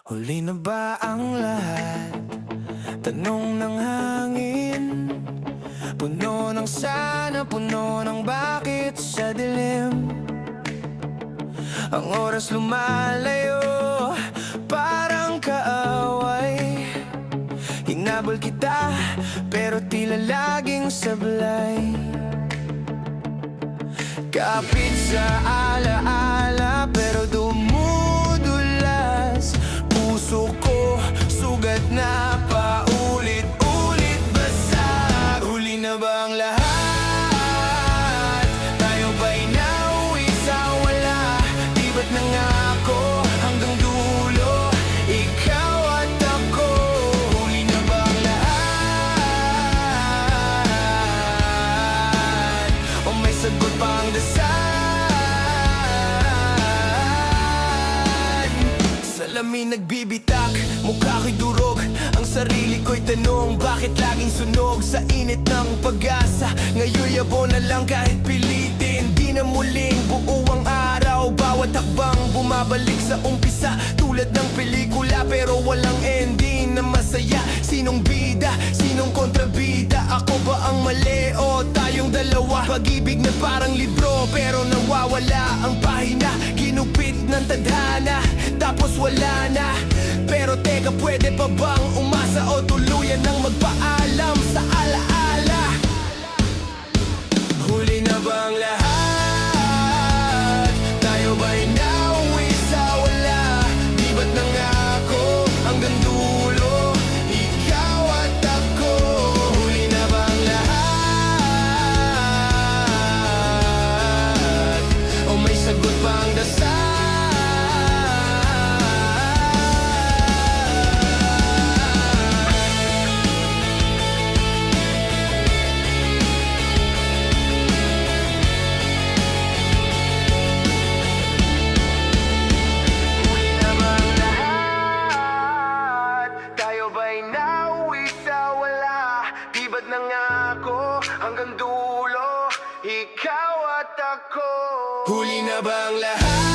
Huli na ba ang lahat? Tanong ng hangin. Puno ng sana, puno ng bakit sa dilim. Ang oras lumalayo, parang kaaway. Hinabol kita, pero tila laging sablay. Kapit sa alaala, pero dumudulas. Puso ko, sugat na paulit-ulit basag. Huli na ba ang lahat? Tayo ba'y nauwi sa wala? Di ba't nangako hanggang dulo? Ikaw at ako. Huli na ba ang lahat? O may sagot pa ang dasal? Salamin nagbibitak, mukha ko'y durog. Ang sarili ko'y tanong, bakit laging sunog? Sa init ng pag-asa, ngayon yabo na lang kahit pilitin. Di na muling buo ang araw, bawat hakbang bumabalik sa umpisa. Tulad ng pelikula pero walang ending na masaya. Sinong bida, sinong kontrabida? Ako ba ang mali o tayong dalawa? Pag-ibig na parang libro pero nawawala ang pahina. Ginupit ng tadhana, tapos wala na. Pero teka, pwede pa bang umasa o tuluyan ng magpaalam sa alaala? Huli na ba ang lahat? Tayo ba'y nauwi sa wala? Di ba't nangako hanggang dulo? Ikaw at ako. Huli na ba ang lahat? O may sagot pa ang dasal? Nangako hanggang dulo, ikaw at ako. Huli na ba ang lahat?